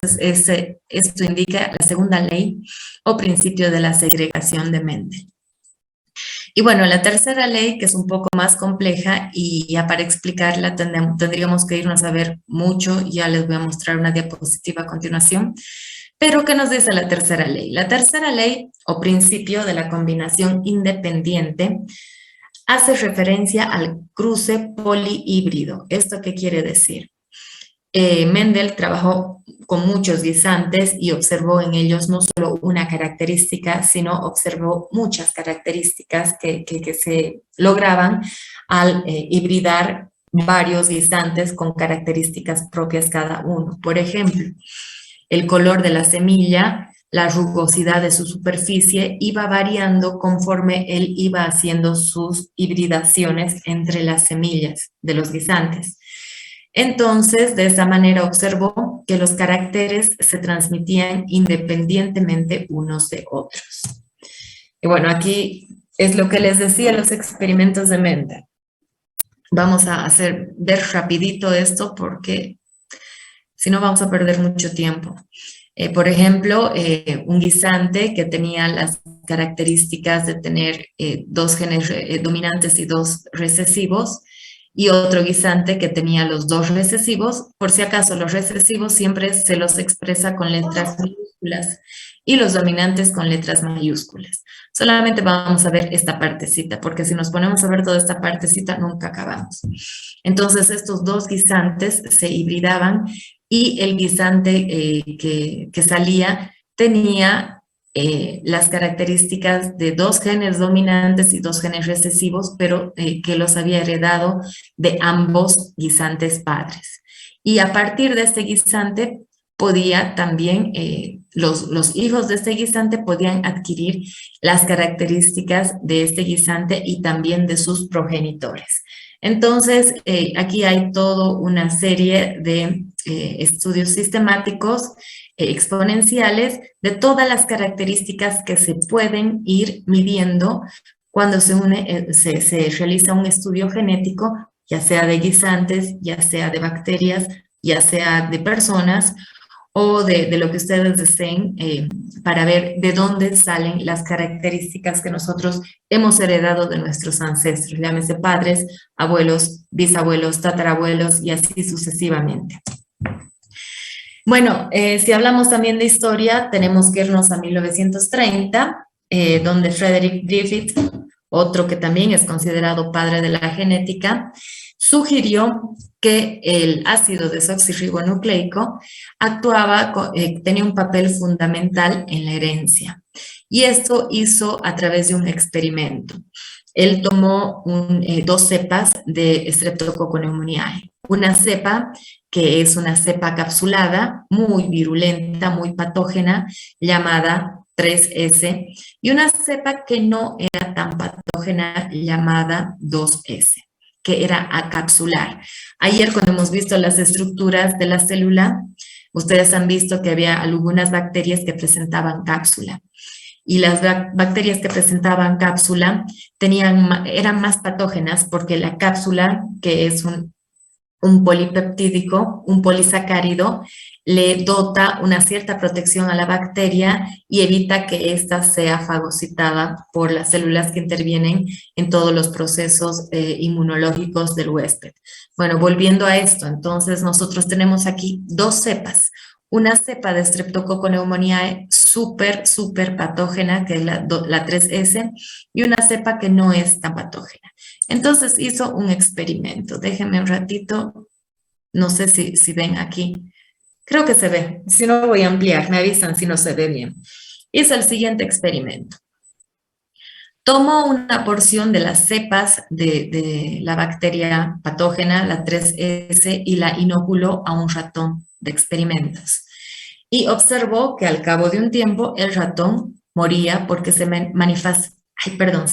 esto indica la segunda ley o principio de la segregación de Mendel. Y bueno, la tercera ley, que es un poco más compleja y ya para explicarla tendríamos que irnos a ver mucho, ya les voy a mostrar una diapositiva a continuación. Pero, ¿qué nos dice la tercera ley? La tercera ley o principio de la combinación independiente hace referencia al cruce polihíbrido. ¿Esto qué quiere decir? Mendel trabajó con muchos guisantes y observó en ellos no solo una característica, sino observó muchas características que se lograban al hibridar varios guisantes con características propias cada uno. Por ejemplo, el color de la semilla, la rugosidad de su superficie iba variando conforme él iba haciendo sus hibridaciones entre las semillas de los guisantes. Entonces, de esa manera observó que los caracteres se transmitían independientemente unos de otros. Y bueno, aquí es lo que les decía los experimentos de Mendel. Vamos a ver rapidito esto porque si no vamos a perder mucho tiempo. Por ejemplo, un guisante que tenía las características de tener dos genes dominantes y dos recesivos, y otro guisante que tenía los dos recesivos. Por si acaso, los recesivos siempre se los expresa con letras minúsculas y los dominantes con letras mayúsculas. Solamente vamos a ver esta partecita, porque si nos ponemos a ver toda esta partecita, nunca acabamos. Entonces, estos dos guisantes se hibridaban y el guisante que salía tenía las características de dos genes dominantes y dos genes recesivos, pero que los había heredado de ambos guisantes padres. Y a partir de este guisante podía también, los hijos de este guisante podían adquirir las características de este guisante y también de sus progenitores. Entonces, aquí hay toda una serie de estudios sistemáticos exponenciales de todas las características que se pueden ir midiendo cuando se realiza un estudio genético, ya sea de guisantes, ya sea de bacterias, ya sea de personas o de lo que ustedes deseen para ver de dónde salen las características que nosotros hemos heredado de nuestros ancestros, llámese padres, abuelos, bisabuelos, tatarabuelos y así sucesivamente. Bueno, si hablamos también de historia, tenemos que irnos a 1930, donde Frederick Griffith, otro que también es considerado padre de la genética, sugirió que el ácido desoxirribonucleico tenía un papel fundamental en la herencia. Y esto hizo a través de un experimento. Él tomó dos cepas de Streptococcus pneumoniae. Una cepa que es una cepa capsulada, muy virulenta, muy patógena, llamada 3S, y una cepa que no era tan patógena, llamada 2S, que era acapsular. Ayer, cuando hemos visto las estructuras de la célula, ustedes han visto que había algunas bacterias que presentaban cápsula. Y las bacterias que presentaban cápsula eran más patógenas porque la cápsula, que es un polipeptídico, un polisacárido, le dota una cierta protección a la bacteria y evita que ésta sea fagocitada por las células que intervienen en todos los procesos inmunológicos del huésped. Bueno, volviendo a esto, entonces nosotros tenemos aquí dos cepas. Una cepa de Streptococcus pneumoniae súper patógena, que es la 3S, y una cepa que no es tan patógena. Entonces hizo un experimento. Déjenme un ratito. No sé si ven aquí. Creo que se ve. Si no, voy a ampliar. Me avisan si no se ve bien. Hizo el siguiente experimento. Tomó una porción de las cepas de la bacteria patógena, la 3S, y la inoculó a un ratón de experimentos. Y observó que al cabo de un tiempo el ratón moría porque se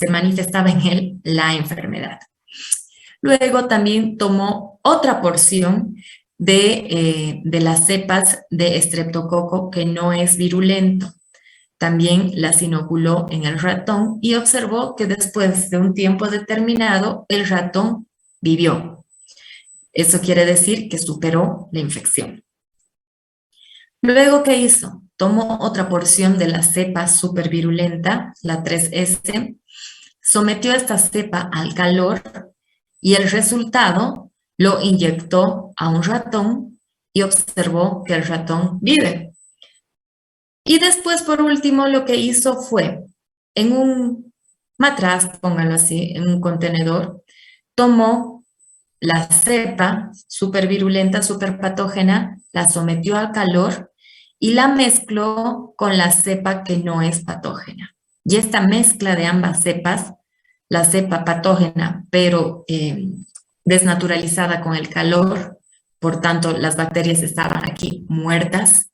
manifestaba en él la enfermedad. Luego también tomó otra porción de las cepas de estreptococo que no es virulento. También las inoculó en el ratón y observó que después de un tiempo determinado el ratón vivió. Eso quiere decir que superó la infección. Luego, ¿qué hizo? Tomó otra porción de la cepa supervirulenta, la 3S, sometió esta cepa al calor y el resultado lo inyectó a un ratón y observó que el ratón vive. Y después, por último, lo que hizo fue, en un matraz, póngalo así, en un contenedor, tomó la cepa supervirulenta, superpatógena, la sometió al calor y la mezcló con la cepa que no es patógena. Y esta mezcla de ambas cepas, la cepa patógena, pero desnaturalizada con el calor, por tanto las bacterias estaban aquí muertas,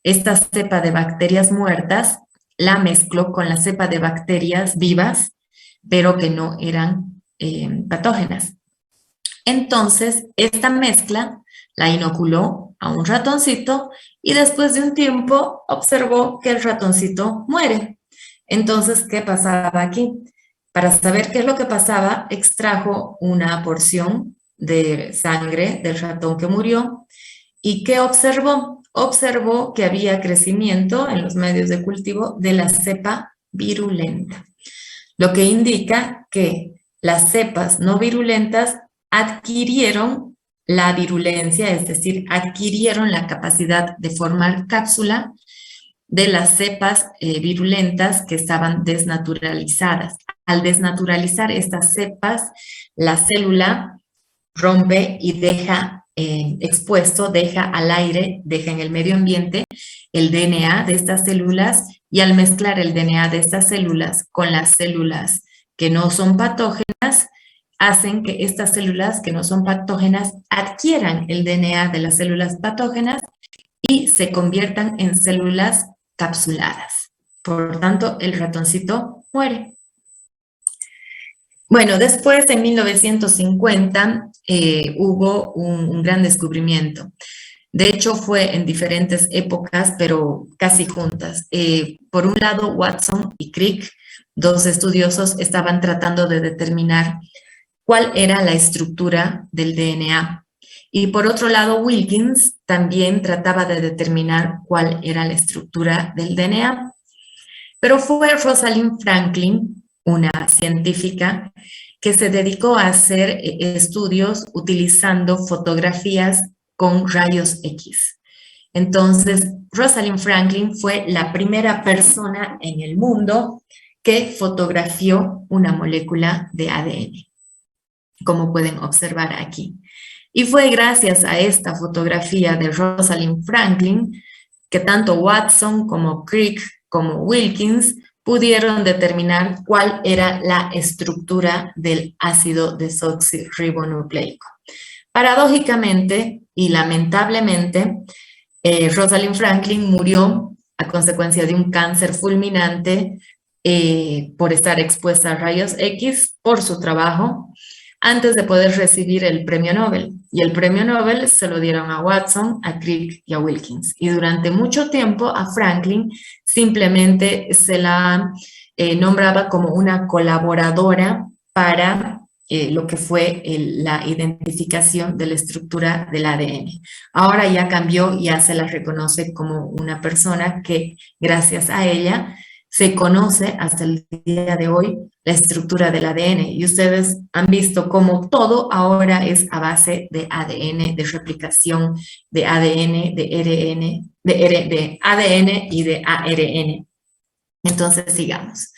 esta cepa de bacterias muertas la mezcló con la cepa de bacterias vivas, pero que no eran patógenas. Entonces, esta mezcla la inoculó a un ratoncito y después de un tiempo observó que el ratoncito muere. Entonces, ¿qué pasaba aquí? Para saber qué es lo que pasaba, extrajo una porción de sangre del ratón que murió y ¿qué observó? Observó que había crecimiento en los medios de cultivo de la cepa virulenta, lo que indica que las cepas no virulentas adquirieron la virulencia, es decir, adquirieron la capacidad de formar cápsula de las cepas virulentas que estaban desnaturalizadas. Al desnaturalizar estas cepas, la célula rompe y deja expuesto, deja al aire, deja en el medio ambiente el DNA de estas células y al mezclar el DNA de estas células con las células que no son patógenas, hacen que estas células que no son patógenas adquieran el DNA de las células patógenas y se conviertan en células capsuladas. Por tanto, el ratoncito muere. Bueno, después en 1950 hubo un gran descubrimiento. De hecho, fue en diferentes épocas, pero casi juntas. Por un lado, Watson y Crick, dos estudiosos, estaban tratando de determinar cuál era la estructura del DNA. Y por otro lado, Wilkins también trataba de determinar cuál era la estructura del DNA. Pero fue Rosalind Franklin, una científica, que se dedicó a hacer estudios utilizando fotografías con rayos X. Entonces, Rosalind Franklin fue la primera persona en el mundo que fotografió una molécula de ADN, como pueden observar aquí. Y fue gracias a esta fotografía de Rosalind Franklin que tanto Watson como Crick como Wilkins pudieron determinar cuál era la estructura del ácido desoxirribonucleico. Paradójicamente y lamentablemente, Rosalind Franklin murió a consecuencia de un cáncer fulminante por estar expuesta a rayos X por su trabajo antes de poder recibir el premio Nobel. Y el premio Nobel se lo dieron a Watson, a Crick y a Wilkins. Y durante mucho tiempo a Franklin simplemente se la nombraba como una colaboradora para lo que fue la identificación de la estructura del ADN. Ahora ya cambió, ya se la reconoce como una persona que gracias a ella se conoce hasta el día de hoy la estructura del ADN y ustedes han visto cómo todo ahora es a base de ADN, de replicación de ADN, de ADN y de ARN. Entonces, sigamos.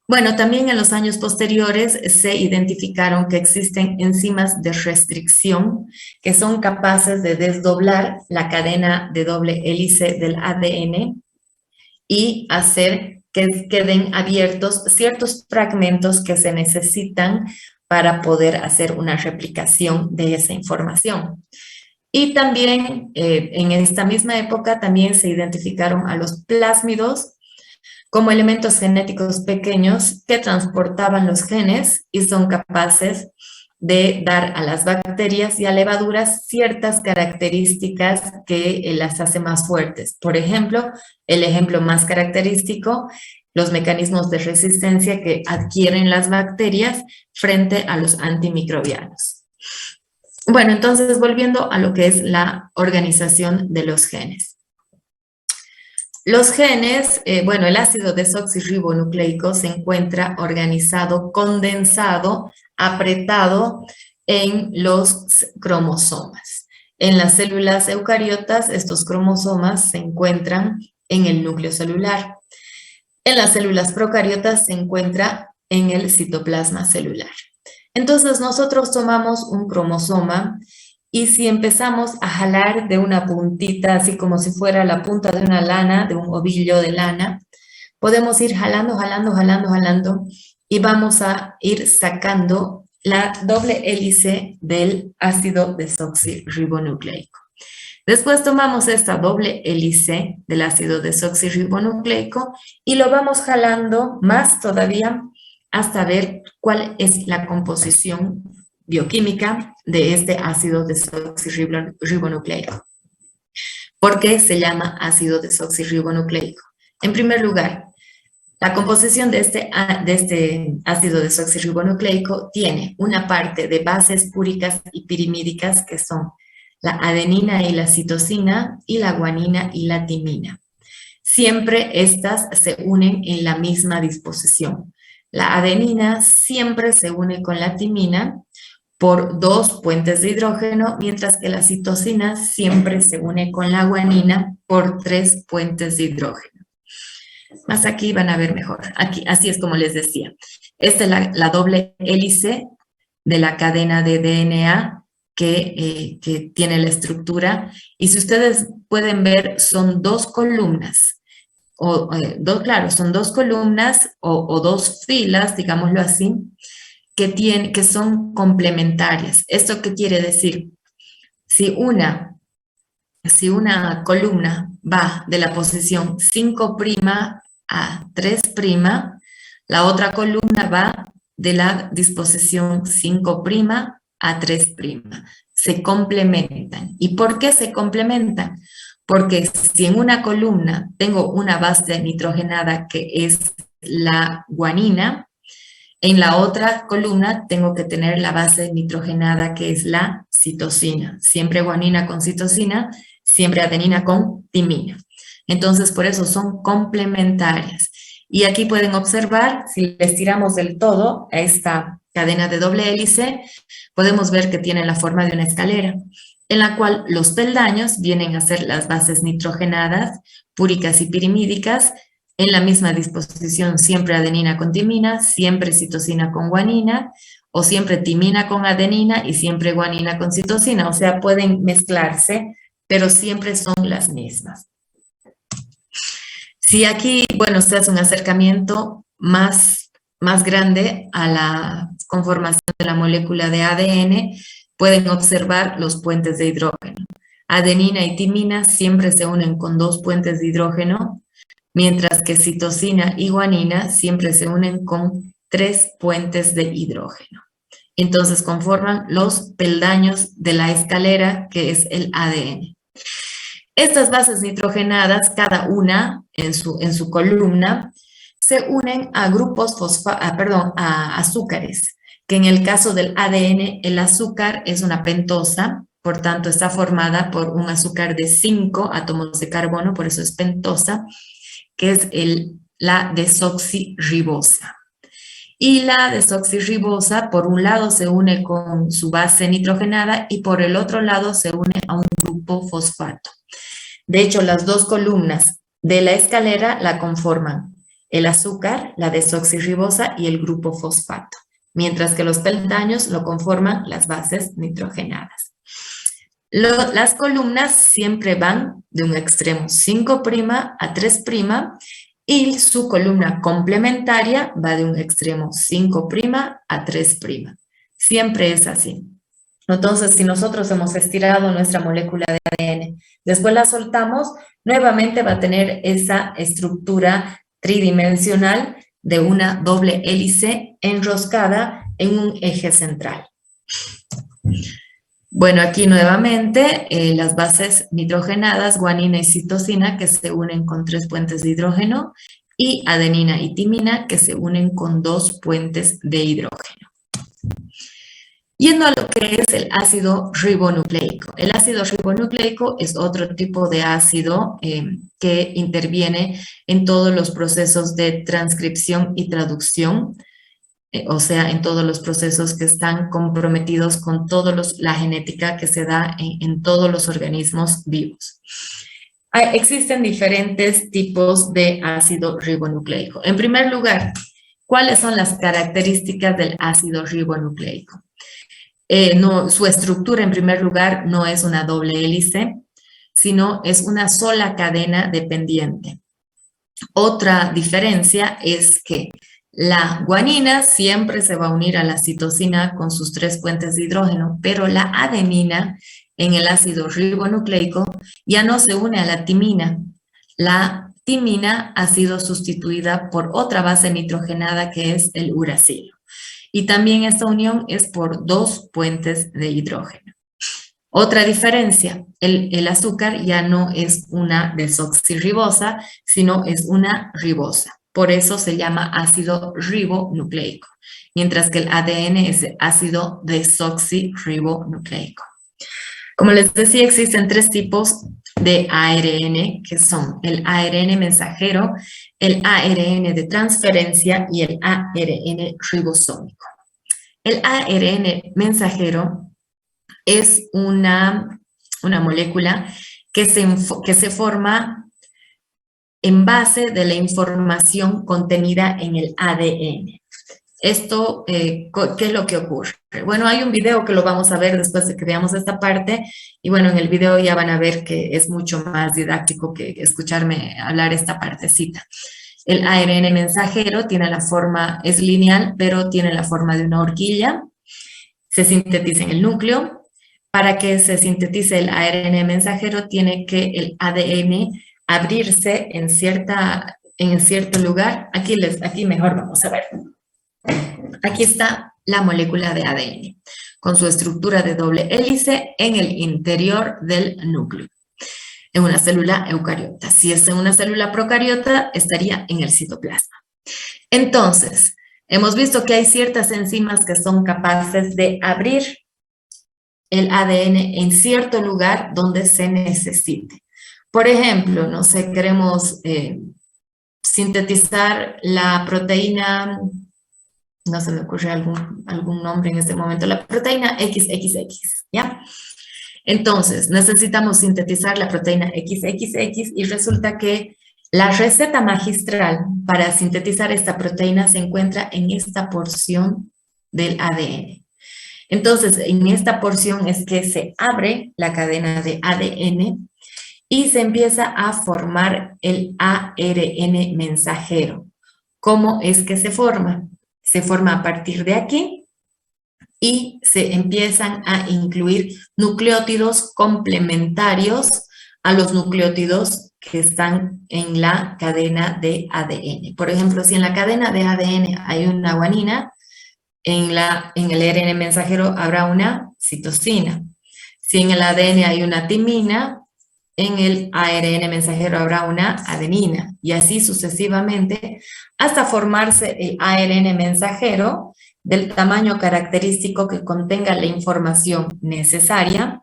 Bueno, también en los años posteriores se identificaron que existen enzimas de restricción que son capaces de desdoblar la cadena de doble hélice del ADN y hacer que queden abiertos ciertos fragmentos que se necesitan para poder hacer una replicación de esa información. Y también en esta misma época también se identificaron a los plásmidos como elementos genéticos pequeños que transportaban los genes y son capaces de dar a las bacterias y a levaduras ciertas características que las hace más fuertes. Por ejemplo, el ejemplo más característico, los mecanismos de resistencia que adquieren las bacterias frente a los antimicrobianos. Bueno, entonces volviendo a lo que es la organización de los genes. Los genes, bueno, el ácido desoxirribonucleico se encuentra organizado, condensado, apretado en los cromosomas. En las células eucariotas, estos cromosomas se encuentran en el núcleo celular. En las células procariotas se encuentra en el citoplasma celular. Entonces nosotros tomamos un cromosoma y si empezamos a jalar de una puntita, así como si fuera la punta de una lana, de un ovillo de lana, podemos ir jalando, jalando, jalando, jalando y vamos a ir sacando la doble hélice del ácido desoxirribonucleico. Después tomamos esta doble hélice del ácido desoxirribonucleico y lo vamos jalando más todavía hasta ver cuál es la composición bioquímica de este ácido desoxirribonucleico. ¿Por qué se llama ácido desoxirribonucleico? En primer lugar, la composición de este ácido desoxirribonucleico tiene una parte de bases púricas y pirimídicas que son la adenina y la citosina y la guanina y la timina. Siempre estas se unen en la misma disposición. La adenina siempre se une con la timina por 2 puentes de hidrógeno, mientras que la citosina siempre se une con la guanina por 3 puentes de hidrógeno. Más aquí van a ver mejor. Aquí, así es como les decía. Esta es la doble hélice de la cadena de DNA que tiene la estructura. Y si ustedes pueden ver, son 2 columnas. Son 2 columnas o 2 filas, digámoslo así, que son complementarias. ¿Esto qué quiere decir? Si una columna va de la posición 5' a 3', la otra columna va de la disposición 5' a 3'. Se complementan. ¿Y por qué se complementan? Porque si en una columna tengo una base nitrogenada que es la guanina, en la otra columna tengo que tener la base nitrogenada que es la citosina. Siempre guanina con citosina, siempre adenina con timina. Entonces, por eso son complementarias. Y aquí pueden observar, si les tiramos del todo a esta cadena de doble hélice, podemos ver que tiene la forma de una escalera, en la cual los peldaños vienen a ser las bases nitrogenadas, púricas y pirimídicas, en la misma disposición, siempre adenina con timina, siempre citosina con guanina, o siempre timina con adenina y siempre guanina con citosina. O sea, pueden mezclarse, pero siempre son las mismas. Si aquí, bueno, se hace un acercamiento más grande a la conformación de la molécula de ADN, pueden observar los puentes de hidrógeno. Adenina y timina siempre se unen con 2 puentes de hidrógeno, mientras que citosina y guanina siempre se unen con 3 puentes de hidrógeno. Entonces conforman los peldaños de la escalera, que es el ADN. Estas bases nitrogenadas, cada una en su columna, se unen a grupos a azúcares, que en el caso del ADN, el azúcar es una pentosa, por tanto está formada por un azúcar de 5 átomos de carbono, por eso es pentosa, que es la desoxirribosa. Y la desoxirribosa, por un lado, se une con su base nitrogenada y por el otro lado se une a un grupo fosfato. De hecho, las 2 columnas de la escalera la conforman el azúcar, la desoxirribosa y el grupo fosfato, mientras que los peldaños lo conforman las bases nitrogenadas. Las columnas siempre van de un extremo 5' a 3' y su columna complementaria va de un extremo 5' a 3'. Siempre es así. Entonces, si nosotros hemos estirado nuestra molécula de ADN, después la soltamos, nuevamente va a tener esa estructura tridimensional de una doble hélice enroscada en un eje central. Bueno, aquí nuevamente las bases nitrogenadas, guanina y citosina, que se unen con 3 puentes de hidrógeno, y adenina y timina, que se unen con 2 puentes de hidrógeno. Yendo a lo que es el ácido ribonucleico. El ácido ribonucleico es otro tipo de ácido que interviene en todos los procesos de transcripción y traducción, o sea, en todos los procesos que están comprometidos con la genética que se da en todos los organismos vivos. Existen diferentes tipos de ácido ribonucleico. En primer lugar, ¿cuáles son las características del ácido ribonucleico? Su estructura, en primer lugar, no es una doble hélice, sino es una sola cadena dependiente. Otra diferencia es que la guanina siempre se va a unir a la citosina con sus 3 puentes de hidrógeno, pero la adenina en el ácido ribonucleico ya no se une a la timina. La timina ha sido sustituida por otra base nitrogenada que es el uracilo. Y también esta unión es por 2 puentes de hidrógeno. Otra diferencia, el azúcar ya no es una desoxirribosa, sino es una ribosa. Por eso se llama ácido ribonucleico, mientras que el ADN es ácido desoxirribonucleico. Como les decía, existen 3 tipos de ARN, que son el ARN mensajero, el ARN de transferencia y el ARN ribosómico. El ARN mensajero es una molécula que se forma en base de la información contenida en el ADN. Esto, ¿qué es lo que ocurre? Bueno, hay un video que lo vamos a ver después de que veamos esta parte, y bueno, en el video ya van a ver que es mucho más didáctico que escucharme hablar esta partecita. El ARN mensajero tiene la forma, es lineal, pero tiene la forma de una horquilla. Se sintetiza en el núcleo. Para que se sintetice el ARN mensajero, tiene que el ADN abrirse en cierto lugar. Aquí mejor vamos a ver. Aquí está la molécula de ADN, con su estructura de doble hélice en el interior del núcleo, en una célula eucariota. Si es en una célula procariota, estaría en el citoplasma. Entonces, hemos visto que hay ciertas enzimas que son capaces de abrir el ADN en cierto lugar donde se necesite. Por ejemplo, no sé, queremos sintetizar la proteína, no se me ocurre algún nombre en este momento, la proteína XXX, ¿ya? Entonces, necesitamos sintetizar la proteína XXX y resulta que la receta magistral para sintetizar esta proteína se encuentra en esta porción del ADN. Entonces, en esta porción es que se abre la cadena de ADN y se empieza a formar el ARN mensajero. ¿Cómo es que se forma? Se forma a partir de aquí y se empiezan a incluir nucleótidos complementarios a los nucleótidos que están en la cadena de ADN. Por ejemplo, si en la cadena de ADN hay una guanina, en el ARN mensajero habrá una citosina. Si en el ADN hay una timina, en el ARN mensajero habrá una adenina, y así sucesivamente, hasta formarse el ARN mensajero del tamaño característico que contenga la información necesaria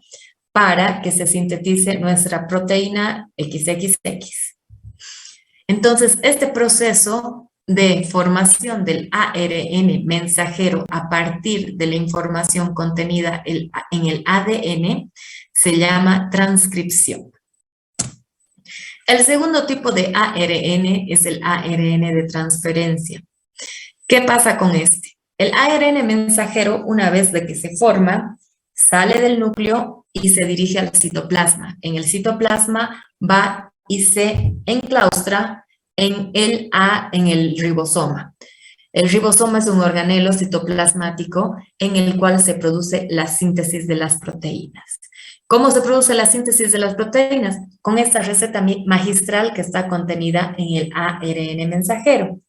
para que se sintetice nuestra proteína XXX. Entonces, este proceso de formación del ARN mensajero a partir de la información contenida en el ADN se llama transcripción. El segundo tipo de ARN es el ARN de transferencia. ¿Qué pasa con este? El ARN mensajero, una vez de que se forma, sale del núcleo y se dirige al citoplasma. En el citoplasma va y se enclaustra en el ribosoma. El ribosoma es un organelo citoplasmático en el cual se produce la síntesis de las proteínas. ¿Cómo se produce la síntesis de las proteínas? Con esta receta magistral que está contenida en el ARN mensajero.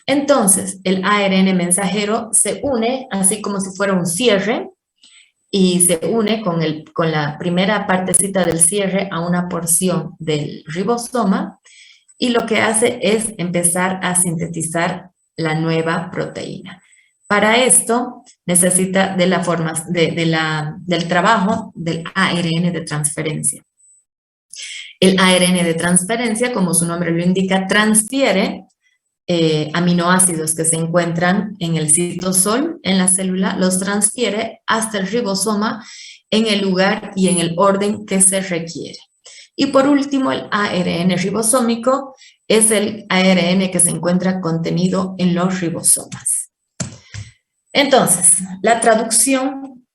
Entonces, el ARN mensajero se une, así como si fuera un cierre, y se une con la primera partecita del cierre a una porción del ribosoma, y lo que hace es empezar a sintetizar la nueva proteína. Para esto necesita de la forma, del trabajo del ARN de transferencia. El ARN de transferencia, como su nombre lo indica, transfiere aminoácidos que se encuentran en el citosol, en la célula, los transfiere hasta el ribosoma en el lugar y en el orden que se requiere. Y por último, el ARN ribosómico es el ARN que se encuentra contenido en los ribosomas. Entonces, la traducción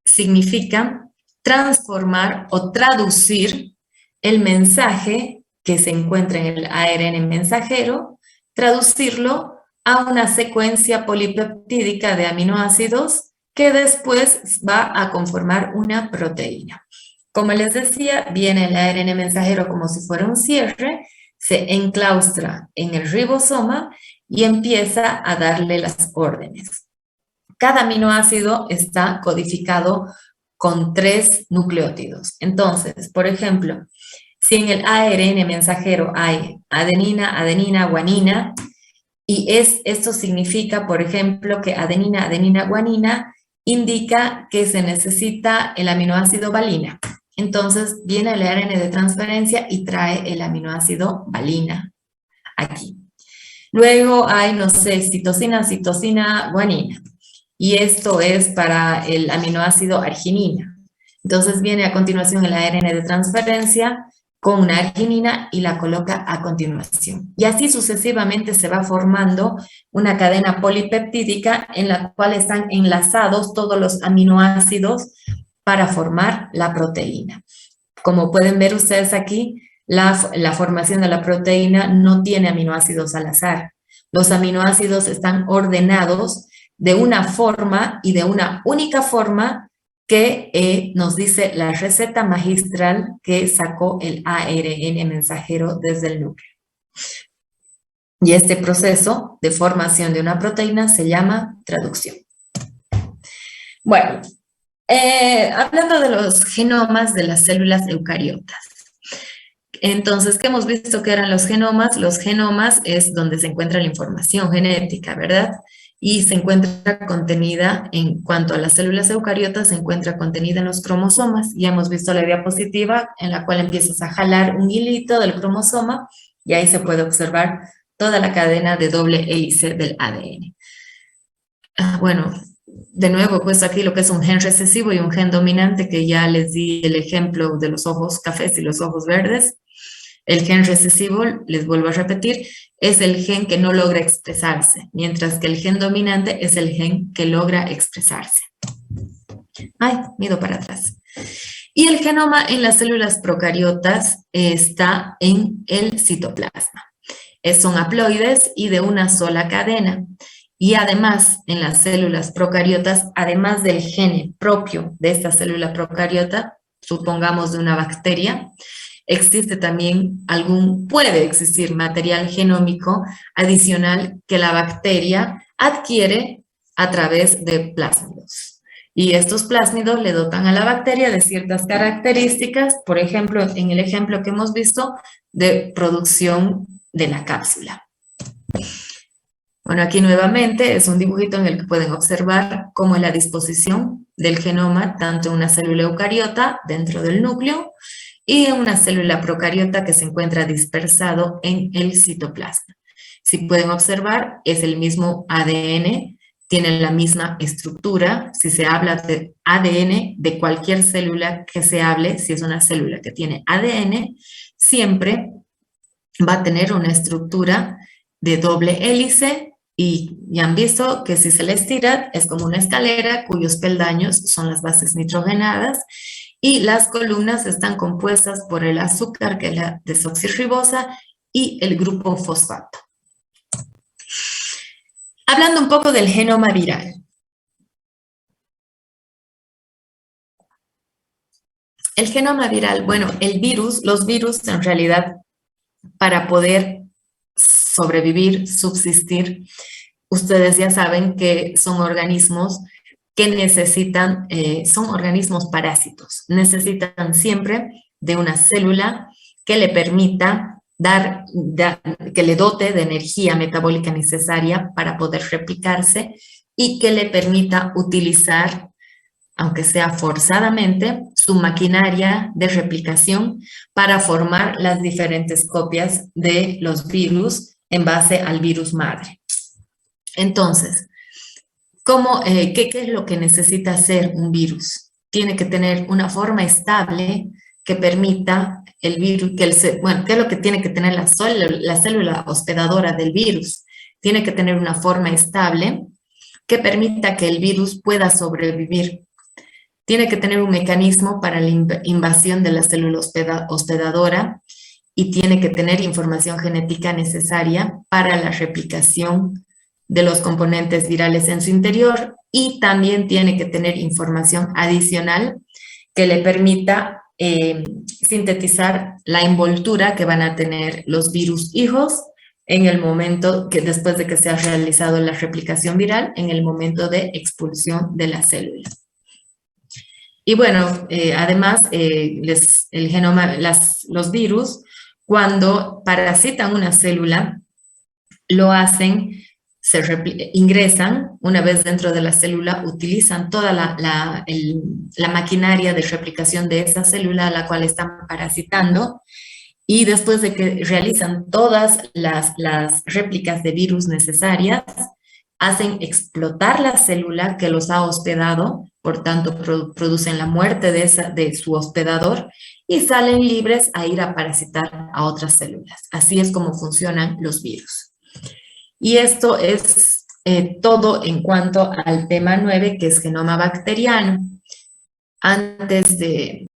significa transformar o traducir el mensaje que se encuentra en el ARN mensajero, traducirlo a una secuencia polipeptídica de aminoácidos que después va a conformar una proteína. Como les decía, viene el ARN mensajero como si fuera un cierre, se enclaustra en el ribosoma y empieza a darle las órdenes. Cada aminoácido está codificado con 3 nucleótidos. Entonces, por ejemplo, si en el ARN mensajero hay adenina, adenina, guanina, y esto significa, por ejemplo, que adenina, adenina, guanina indica que se necesita el aminoácido valina. Entonces, viene el ARN de transferencia y trae el aminoácido valina aquí. Luego hay, no sé, citosina, citosina, guanina. Y esto es para el aminoácido arginina. Entonces viene a continuación el ARN de transferencia con una arginina y la coloca a continuación. Y así sucesivamente se va formando una cadena polipeptídica en la cual están enlazados todos los aminoácidos para formar la proteína. Como pueden ver ustedes aquí, la formación de la proteína no tiene aminoácidos al azar. Los aminoácidos están ordenados de una forma y de una única forma que nos dice la receta magistral que sacó el ARN mensajero desde el núcleo. Y este proceso de formación de una proteína se llama traducción. Bueno, hablando de los genomas de las células eucariotas. Entonces, ¿qué hemos visto que eran los genomas? Los genomas es donde se encuentra la información genética, ¿verdad? Y se encuentra contenida, en cuanto a las células eucariotas, se encuentra contenida en los cromosomas. Ya hemos visto la diapositiva en la cual empiezas a jalar un hilito del cromosoma y ahí se puede observar toda la cadena de doble hélice del ADN. Bueno, de nuevo, pues aquí lo que es un gen recesivo y un gen dominante, que ya les di el ejemplo de los ojos cafés y los ojos verdes. El gen recesivo, les vuelvo a repetir, es el gen que no logra expresarse, mientras que el gen dominante es el gen que logra expresarse. Ay, mido para atrás. Y el genoma en las células procariotas está en el citoplasma. Son haploides y de una sola cadena. Y además, en las células procariotas, además del gen propio de esta célula procariota, supongamos de una bacteria, existe también puede existir material genómico adicional que la bacteria adquiere a través de plásmidos. Y estos plásmidos le dotan a la bacteria de ciertas características, por ejemplo, en el ejemplo que hemos visto, de producción de la cápsula. Bueno, aquí nuevamente es un dibujito en el que pueden observar cómo es la disposición del genoma, tanto en una célula eucariota dentro del núcleo, y en una célula procariota que se encuentra dispersado en el citoplasma. Si pueden observar, es el mismo ADN, tienen la misma estructura. Si se habla de ADN de cualquier célula que se hable, si es una célula que tiene ADN, siempre va a tener una estructura de doble hélice y ya han visto que si se le estira es como una escalera cuyos peldaños son las bases nitrogenadas y las columnas están compuestas por el azúcar, que es la desoxirribosa, y el grupo fosfato. Hablando un poco del genoma viral. El genoma viral, bueno, los virus en realidad, para poder sobrevivir, subsistir, ustedes ya saben que son organismos que necesitan, son organismos parásitos, necesitan siempre de una célula que le permita que le dote de energía metabólica necesaria para poder replicarse y que le permita utilizar, aunque sea forzadamente, su maquinaria de replicación para formar las diferentes copias de los virus en base al virus madre. Entonces, ¿qué es lo que necesita hacer un virus? Tiene que tener una forma estable que permita el virus, ¿qué es lo que tiene que tener la célula hospedadora del virus? Tiene que tener una forma estable que permita que el virus pueda sobrevivir. Tiene que tener un mecanismo para la invasión de la célula hospedadora y tiene que tener información genética necesaria para la replicación de los componentes virales en su interior, y también tiene que tener información adicional que le permita sintetizar la envoltura que van a tener los virus hijos en el momento que, después de que se ha realizado la replicación viral, en el momento de expulsión de la célula. Y bueno, además, los virus, cuando parasitan una célula, lo hacen, ingresan, una vez dentro de la célula, utilizan toda la maquinaria de replicación de esa célula a la cual están parasitando, y después de que realizan todas las réplicas de virus necesarias, hacen explotar la célula que los ha hospedado, por tanto producen la muerte de su hospedador y salen libres a ir a parasitar a otras células. Así es como funcionan los virus. Y esto es todo en cuanto al tema 9, que es genoma bacteriano. Antes de